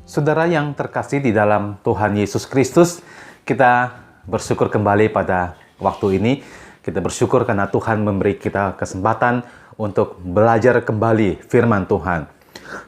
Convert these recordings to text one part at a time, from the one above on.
Saudara yang terkasih di dalam Tuhan Yesus Kristus, kita bersyukur kembali pada waktu ini. Kita bersyukur karena Tuhan memberi kita kesempatan untuk belajar kembali firman Tuhan.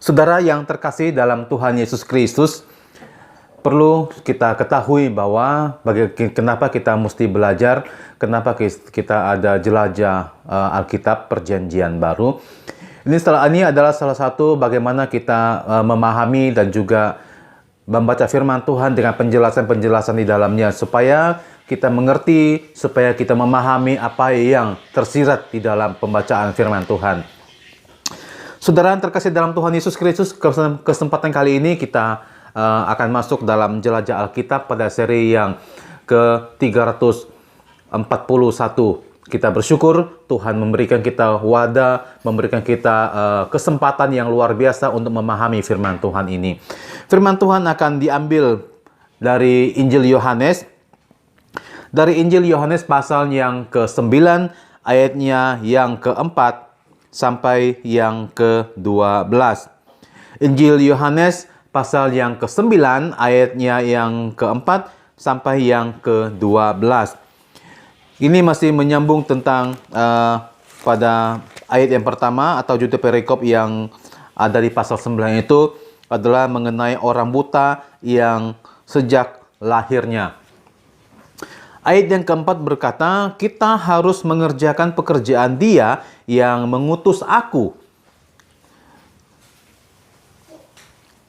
Saudara yang terkasih dalam Tuhan Yesus Kristus, perlu kita ketahui bahwa kenapa kita mesti belajar, kenapa kita ada jelajah Alkitab Perjanjian Baru. Ini adalah salah satu bagaimana kita memahami dan juga membaca firman Tuhan dengan penjelasan-penjelasan di dalamnya, supaya kita mengerti, supaya kita memahami apa yang tersirat di dalam pembacaan firman Tuhan. Saudara yang terkasih dalam Tuhan Yesus Kristus, kesempatan kali ini kita akan masuk dalam jelajah Alkitab pada seri yang ke-341. Kita bersyukur Tuhan memberikan kita wadah, memberikan kita kesempatan yang luar biasa untuk memahami firman Tuhan ini. Firman Tuhan akan diambil dari Injil Yohanes. Dari Injil Yohanes pasal yang ke-9, ayatnya yang ke-4 sampai yang ke-12. Injil Yohanes pasal yang ke-9, ayatnya yang ke-4 sampai yang ke-12. Ini masih menyambung tentang pada ayat yang pertama atau judul perikop yang ada di pasal 9 itu adalah mengenai orang buta yang sejak lahirnya. Ayat yang keempat berkata, kita harus mengerjakan pekerjaan Dia yang mengutus aku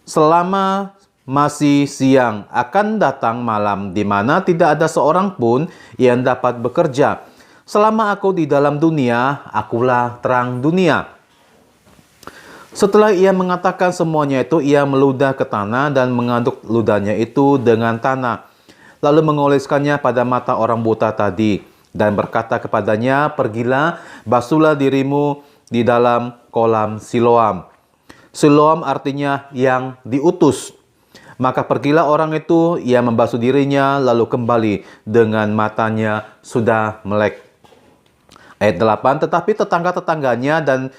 selama masih siang. Akan datang malam di mana tidak ada seorang pun yang dapat bekerja. Selama aku di dalam dunia, akulah terang dunia. Setelah ia mengatakan semuanya itu, ia meludah ke tanah dan mengaduk ludahnya itu dengan tanah, lalu mengoleskannya pada mata orang buta tadi, dan berkata kepadanya, pergilah, basuhlah dirimu di dalam kolam Siloam. Siloam artinya yang diutus. Maka pergilah orang itu, ia membasuh dirinya, lalu kembali dengan matanya sudah melek. Ayat 8, tetapi tetangga-tetangganya dan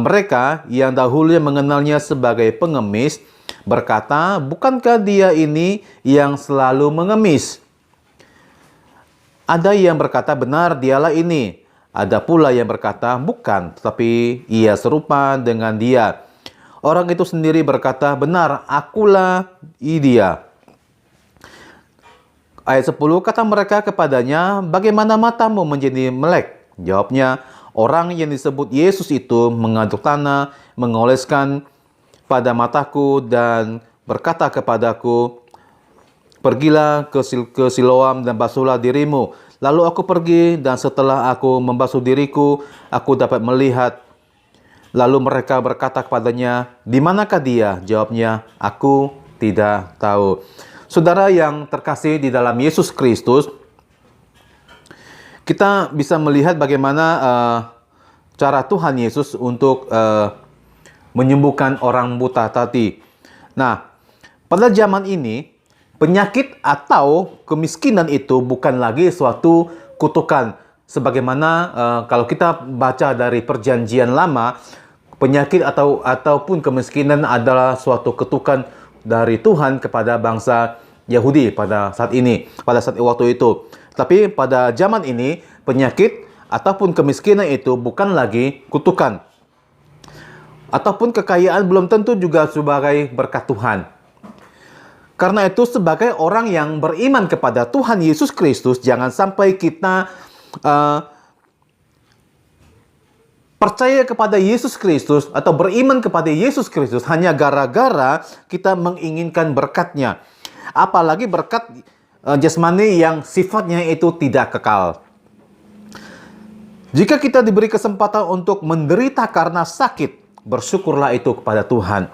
mereka yang dahulu mengenalnya sebagai pengemis, berkata, bukankah dia ini yang selalu mengemis? Ada yang berkata, benar, dialah ini. Ada pula yang berkata, bukan, tetapi ia serupa dengan dia. Orang itu sendiri berkata, benar, akulah dia. Ayat 10, kata mereka kepadanya, bagaimana matamu menjadi melek? Jawabnya, orang yang disebut Yesus itu mengaduk tanah, mengoleskan pada mataku dan berkata kepadaku, pergilah ke Siloam dan basuhlah dirimu. Lalu aku pergi dan setelah aku membasuh diriku, aku dapat melihat. Lalu mereka berkata kepadanya, di manakah dia? Jawabnya, aku tidak tahu. Saudara yang terkasih di dalam Yesus Kristus, kita bisa melihat bagaimana cara Tuhan Yesus untuk menyembuhkan orang buta tadi. Nah, pada zaman ini, penyakit atau kemiskinan itu bukan lagi suatu kutukan. Sebagaimana kalau kita baca dari Perjanjian Lama, penyakit ataupun kemiskinan adalah suatu kutukan dari Tuhan kepada bangsa Yahudi pada saat waktu itu. Tapi pada zaman ini, penyakit ataupun kemiskinan itu bukan lagi kutukan. Ataupun kekayaan belum tentu juga sebagai berkat Tuhan. Karena itu, sebagai orang yang beriman kepada Tuhan Yesus Kristus, jangan sampai kita percaya kepada Yesus Kristus atau beriman kepada Yesus Kristus hanya gara-gara kita menginginkan berkat-Nya. Apalagi berkat jasmani yang sifatnya itu tidak kekal. Jika kita diberi kesempatan untuk menderita karena sakit, bersyukurlah itu kepada Tuhan.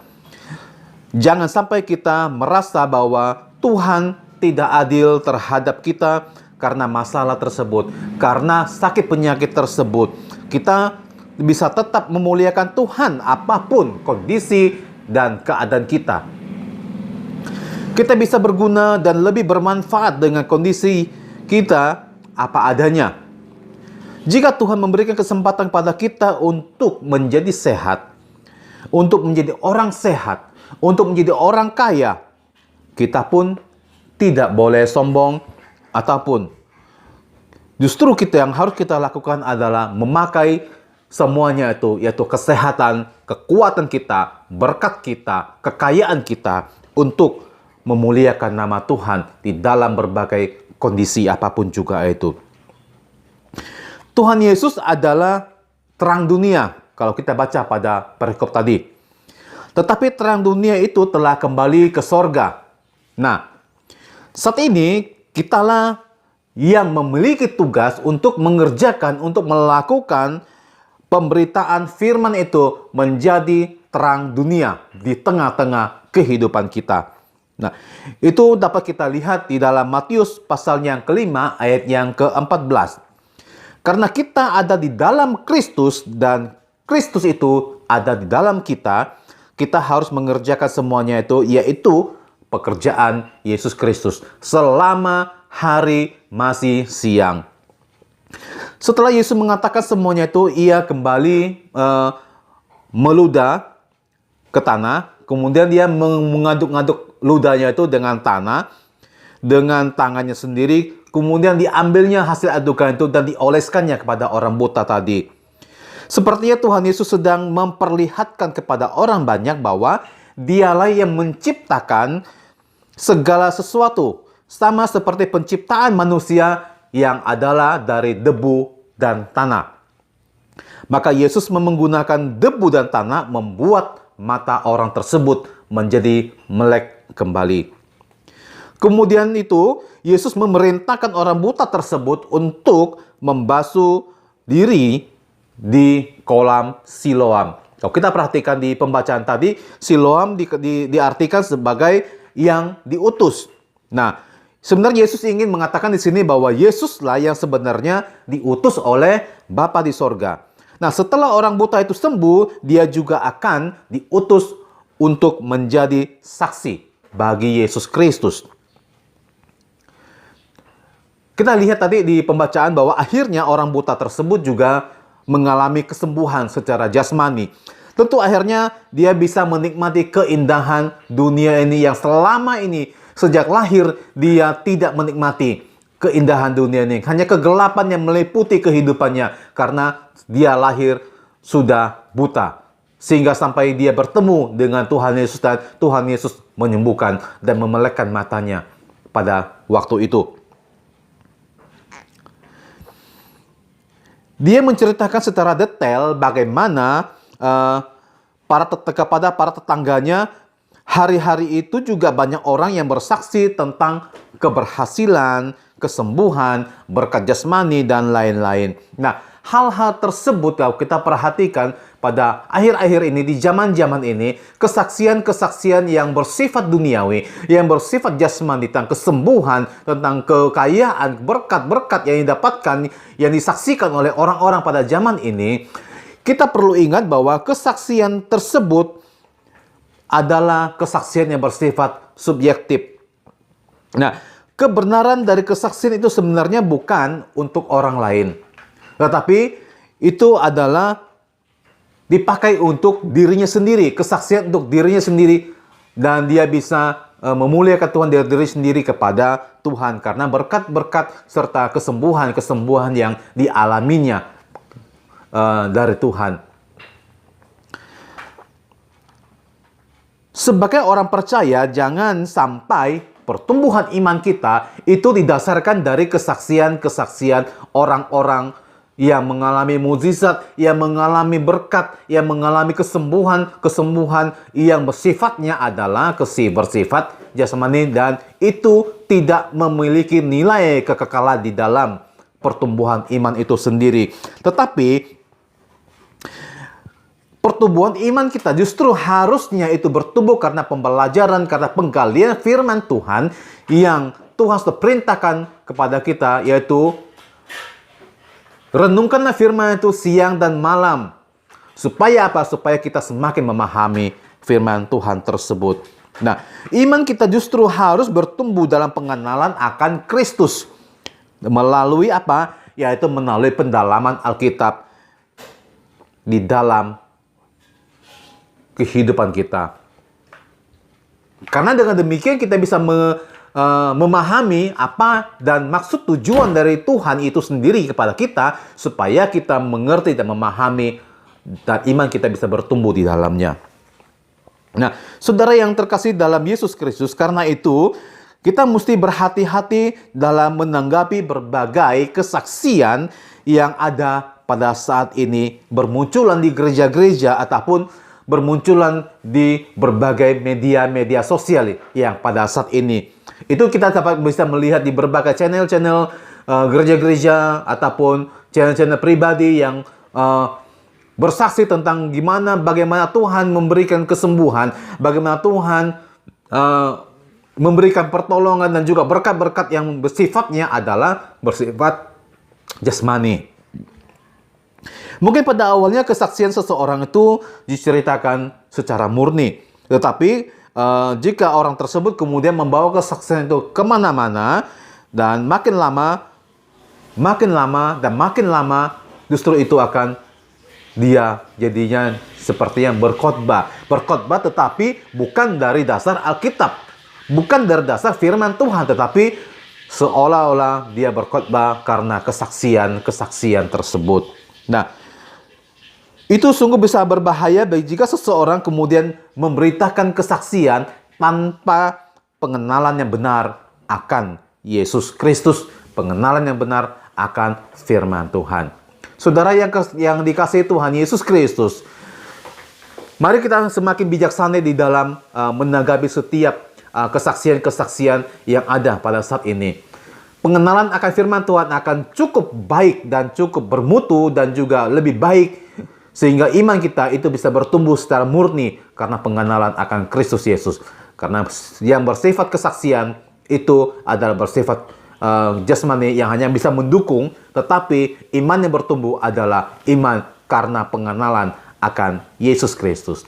Jangan sampai kita merasa bahwa Tuhan tidak adil terhadap kita karena masalah tersebut, karena sakit penyakit tersebut. Kita bisa tetap memuliakan Tuhan apapun kondisi dan keadaan kita. Kita bisa berguna dan lebih bermanfaat dengan kondisi kita apa adanya. Jika Tuhan memberikan kesempatan pada kita untuk menjadi sehat, untuk menjadi orang sehat, untuk menjadi orang kaya, kita pun tidak boleh sombong, ataupun justru yang harus kita lakukan adalah memakai semuanya itu, yaitu kesehatan, kekuatan kita, berkat kita, kekayaan kita untuk memuliakan nama Tuhan di dalam berbagai kondisi apapun juga itu. Tuhan Yesus adalah terang dunia, kalau kita baca pada perikop tadi. Tetapi terang dunia itu telah kembali ke sorga. Nah, saat ini kitalah yang memiliki tugas untuk mengerjakan, untuk melakukan pemberitaan firman itu menjadi terang dunia di tengah-tengah kehidupan kita. Nah, itu dapat kita lihat di dalam Matius pasal yang kelima ayat yang ke-14. Karena kita ada di dalam Kristus dan Kristus itu ada di dalam kita, kita harus mengerjakan semuanya itu, yaitu pekerjaan Yesus Kristus selama hari masih siang. Setelah Yesus mengatakan semuanya itu, ia kembali meludah ke tanah, kemudian dia mengaduk-aduk ludahnya itu dengan tanah, dengan tangannya sendiri, kemudian diambilnya hasil adukan itu dan dioleskannya kepada orang buta tadi. Sepertinya Tuhan Yesus sedang memperlihatkan kepada orang banyak bahwa dialah yang menciptakan segala sesuatu, sama seperti penciptaan manusia yang adalah dari debu dan tanah. Maka Yesus menggunakan debu dan tanah membuat mata orang tersebut menjadi melek kembali. Kemudian itu, Yesus memerintahkan orang buta tersebut untuk membasuh diri di kolam Siloam. Kalau kita perhatikan di pembacaan tadi, Siloam diartikan sebagai yang diutus. Nah, sebenarnya Yesus ingin mengatakan di sini bahwa Yesuslah yang sebenarnya diutus oleh Bapa di sorga. Nah, setelah orang buta itu sembuh, dia juga akan diutus untuk menjadi saksi bagi Yesus Kristus. Kita lihat tadi di pembacaan bahwa akhirnya orang buta tersebut juga mengalami kesembuhan secara jasmani. Tentu akhirnya dia bisa menikmati keindahan dunia ini yang selama ini sejak lahir dia tidak menikmati keindahan dunia ini. Hanya kegelapan yang meliputi kehidupannya karena dia lahir sudah buta. Sehingga sampai dia bertemu dengan Tuhan Yesus dan Tuhan Yesus menyembuhkan dan memelekkan matanya pada waktu itu. Dia menceritakan secara detail bagaimana kepada para tetangganya, hari-hari itu juga banyak orang yang bersaksi tentang keberhasilan, kesembuhan, berkat jasmani, dan lain-lain. Nah, hal-hal tersebut kalau kita perhatikan pada akhir-akhir ini, di zaman-zaman ini, kesaksian-kesaksian yang bersifat duniawi, yang bersifat jasmani, tentang kesembuhan, tentang kekayaan, berkat-berkat yang didapatkan, yang disaksikan oleh orang-orang pada zaman ini, kita perlu ingat bahwa kesaksian tersebut adalah kesaksian yang bersifat subjektif. Nah, kebenaran dari kesaksian itu sebenarnya bukan untuk orang lain, tetapi itu adalah dipakai untuk dirinya sendiri, kesaksian untuk dirinya sendiri, dan dia bisa memuliakan Tuhan dari diri sendiri kepada Tuhan karena berkat-berkat serta kesembuhan-kesembuhan yang dialaminya dari Tuhan. Sebagai orang percaya, jangan sampai pertumbuhan iman kita itu didasarkan dari kesaksian-kesaksian orang-orang yang mengalami mukjizat, yang mengalami berkat, yang mengalami kesembuhan yang bersifatnya adalah bersifat jasmani dan itu tidak memiliki nilai kekekalan di dalam pertumbuhan iman itu sendiri. Tetapi pertumbuhan iman kita justru harusnya itu bertumbuh karena pembelajaran, karena penggalian firman Tuhan yang Tuhan sudah perintahkan kepada kita, yaitu renungkanlah firman itu siang dan malam. Supaya apa? Supaya kita semakin memahami firman Tuhan tersebut. Nah, iman kita justru harus bertumbuh dalam pengenalan akan Kristus. Melalui apa? Yaitu melalui pendalaman Alkitab di dalam kehidupan kita. Karena dengan demikian kita bisa memahami apa dan maksud tujuan dari Tuhan itu sendiri kepada kita, supaya kita mengerti dan memahami, dan iman kita bisa bertumbuh di dalamnya. Nah, saudara yang terkasih dalam Yesus Kristus, karena itu kita mesti berhati-hati dalam menanggapi berbagai kesaksian yang ada pada saat ini bermunculan di gereja-gereja ataupun bermunculan di berbagai media-media sosial yang pada saat ini. Itu kita dapat bisa melihat di berbagai channel-channel gereja-gereja ataupun channel-channel pribadi yang bersaksi tentang bagaimana Tuhan memberikan kesembuhan, bagaimana Tuhan memberikan pertolongan dan juga berkat-berkat yang bersifatnya adalah bersifat jasmani. Mungkin pada awalnya kesaksian seseorang itu diceritakan secara murni, tetapi jika orang tersebut kemudian membawa kesaksian itu kemana-mana, dan makin lama, justru itu akan dia jadinya seperti yang berkhotbah tetapi bukan dari dasar Alkitab, bukan dari dasar firman Tuhan, tetapi seolah-olah dia berkhotbah karena kesaksian tersebut. Nah, itu sungguh bisa berbahaya jika seseorang kemudian memberitakan kesaksian tanpa pengenalan yang benar akan Yesus Kristus, pengenalan yang benar akan firman Tuhan. Saudara yang dikasihi Tuhan Yesus Kristus, mari kita semakin bijaksana di dalam menanggapi setiap kesaksian-kesaksian yang ada pada saat ini. Pengenalan akan firman Tuhan akan cukup baik dan cukup bermutu dan juga lebih baik, sehingga iman kita itu bisa bertumbuh secara murni karena pengenalan akan Kristus Yesus. Karena yang bersifat kesaksian itu adalah bersifat jasmani yang hanya bisa mendukung, tetapi iman yang bertumbuh adalah iman karena pengenalan akan Yesus Kristus.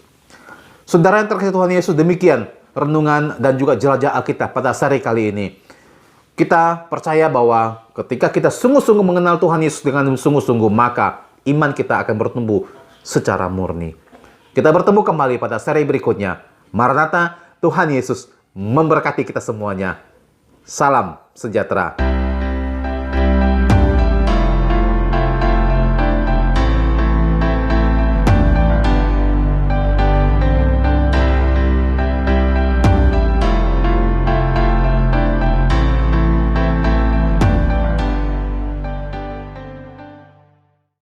Saudara yang terkasih Tuhan Yesus, demikian renungan dan juga jelajah Alkitab pada sore kali ini. Kita percaya bahwa ketika kita sungguh-sungguh mengenal Tuhan Yesus dengan sungguh-sungguh, maka iman kita akan bertumbuh secara murni. Kita bertemu kembali pada seri berikutnya. Maranatha, Tuhan Yesus memberkati kita semuanya. Salam sejahtera.